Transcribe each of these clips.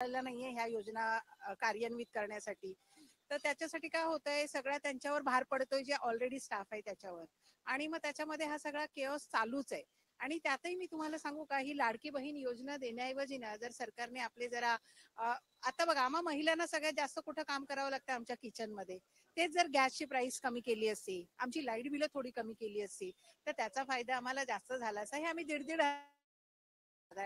नाहीये ह्या योजना कार्यान्वित करण्यासाठी. तर त्याच्यासाठी काय होतंय, सगळ्या त्यांच्यावर भार पडतोय जे ऑलरेडी स्टाफ आहे त्याच्यावर. आणि मग त्याच्यामध्ये हा सगळा केओस चालूच आहे. आणि त्यातही मी तुम्हाला सांगू का, ही लाडकी बहीण योजना देण्याऐवजी ना, जर सरकारने आपले जरा आता बघा, आम्हा महिलांना सगळ्यात जास्त कुठं काम करावं लागतं आमच्या किचनमध्ये. तेच जर गॅसची प्राइस कमी केली असती, आमची लाईट बिलं थोडी कमी केली असती, तर त्याचा फायदा आम्हाला जास्त झाला असता. हे आम्ही 1.5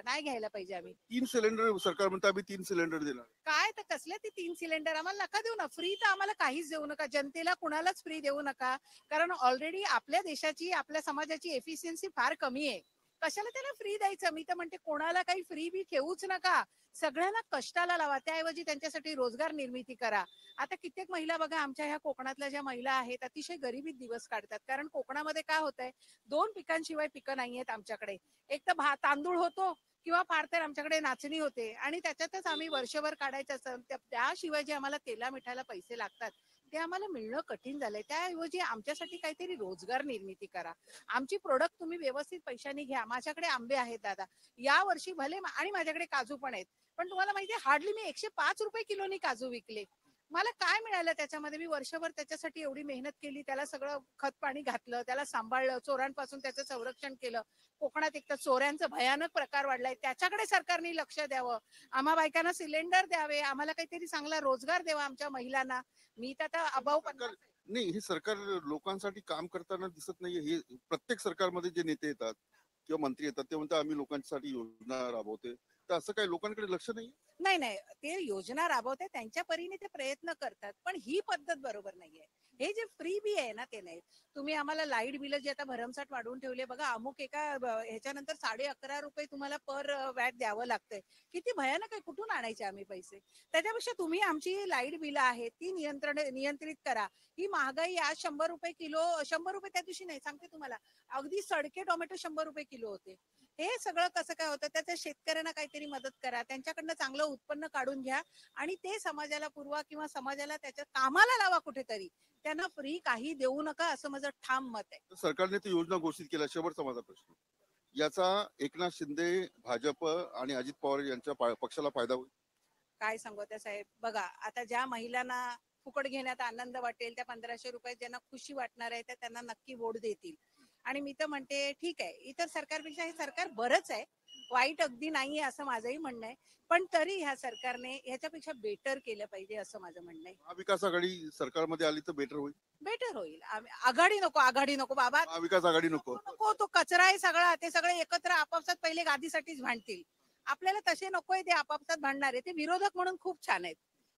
नाही घ्यायला पाहिजे आम्ही. 3 सिलेंडर सरकार म्हणतं आम्ही 3 सिलेंडर देणार. काय तर कसले ते 3 सिलेंडर आम्हाला नका देऊ ना. फ्री तर आम्हाला काहीच देऊ नका. जनतेला कुणालाच फ्री देऊ नका. कारण ऑलरेडी आपल्या देशाची, आपल्या समाजाची एफिशियन्सी फार कमी आहे. कशाला त्याला फ्री द्यायचं? मी तर म्हणते कोणाला काही फ्री बी ठेवूच नका. सगळ्यांना कष्टाला लावा. त्याऐवजी त्यांच्यासाठी रोजगार निर्मिती करा. आता कित्येक महिला बघा, आमच्या ह्या कोकणातल्या ज्या महिला आहेत अतिशय गरिबीत दिवस काढतात. कारण कोकणामध्ये काय होतंय, 2 पिकांशिवाय पिकं नाहीयेत आमच्याकडे. एक तर तांदूळ होतो किंवा फार तर आमच्याकडे नाचणी होते आणि त्याच्यातच आम्ही वर्षभर काढायचं असतं. त्याशिवाय जे आम्हाला तेला मिठाला पैसे लागतात ते आम्हाला मिळणं कठीण झालंय. त्याऐवजी आमच्यासाठी काहीतरी रोजगार निर्मिती करा. आमची प्रोडक्ट तुम्ही व्यवस्थित पैशाने घ्या. माझ्याकडे आंबे आहेत दादा, या वर्षी भले आणि माझ्याकडे काजू पण आहेत. पण तुम्हाला माहितीये, हार्डली मी 105 रुपये किलोनी काजू विकले. मला काय मिळालं त्याच्यामध्ये? मी वर्षभर त्याच्यासाठी एवढी मेहनत केली, त्याला सगळं खत पाणी घातलं, त्याला सांभाळलं, चोरांपासून त्याचं संरक्षण केलं. कोकणात एक तर चोऱ्यांचा भयानक प्रकार वाढलाय, त्याच्याकडे सरकारने लक्ष द्यावं. आम्हा बायकांना सिलेंडर द्यावे, आम्हाला काहीतरी चांगला रोजगार द्यावा आमच्या महिलांना. मी तर आता अभाव सरकार नाही, हे सरकार लोकांसाठी काम करताना दिसत नाहीये. हे प्रत्येक सरकारमध्ये जे नेते येतात किंवा मंत्री येतात ते म्हणतात आम्ही लोकांसाठी योजना राबवते. तर असं काही लोकांकडे लक्ष नाही. नाही नाही, ते योजना राबवते त्यांच्या परीने ते प्रयत्न करतात, पण ही पद्धत बरोबर नाहीये. हे जे फ्री बी आहे ना, ते नाही. तुम्ही आम्हाला लाईट बिल जे आता भरमसाठ वाढवून ठेवले बघा, अमुक एका ह्याच्यानंतर 11.5 रुपये तुम्हाला पर वॅट द्यावं लागतंय. किती भयानक आहे. कुठून आणायचे आम्ही पैसे? त्याच्यापेक्षा तुम्ही आमची लाईट बिल आहेत ती नियंत्रित करा. ही महागाई आज 100 रुपये किलो, 100 रुपये त्या दिवशी नाही सांगते तुम्हाला, अगदी सडके टोमॅटो 100 रुपये किलो होते. हे सगळं कसं काय होतं? त्याच्या शेतकऱ्यांना काहीतरी मदत करा, त्यांच्याकडनं चांगलं उत्पन्न काढून घ्या आणि ते समाजाला पुरवा किंवा समाजाला त्याच्या कामाला लावा कुठेतरी. त्यांना फ्री काही देऊ नका, असं माझं ठाम मत आहे. तर सरकारने ती योजना घोषित केल्या. शेवटचा माझा प्रश्न, याचा एकनाथ शिंदे, भाजप आणि अजित पवार यांच्या पक्षाला फायदा होईल? काय सांगू त्या साहेब, बघा आता ज्या महिलांना फुकट घेण्यात आनंद वाटेल, त्या 1500 रुपयात ज्यांना खुशी वाटणार आहे, त्या त्यांना नक्की वोट देतील. आणि मी तर म्हणते ठीक आहे, इतर सरकारपेक्षा हे सरकार बरंच आहे, वाईट अगदी नाहीये असं माझंही म्हणणं आहे. पण तरी ह्या सरकारने ह्याच्यापेक्षा बेटर केलं पाहिजे असं माझं म्हणणं आहे. महाविकास आघाडी सरकारमध्ये आली तर बेटर होईल. बेटर होईल. आघाडी नको, आघाडी नको बाबा. महाविकास आघाडी नको. नको, तो कचरा आहे सगळा. ते सगळे एकत्र आपापसात पहिले गादीसाठीच भांडतील. आपल्याला तसे नकोय ते आपापसात भांडणारे. ते विरोधक म्हणून खूप छान आहेत.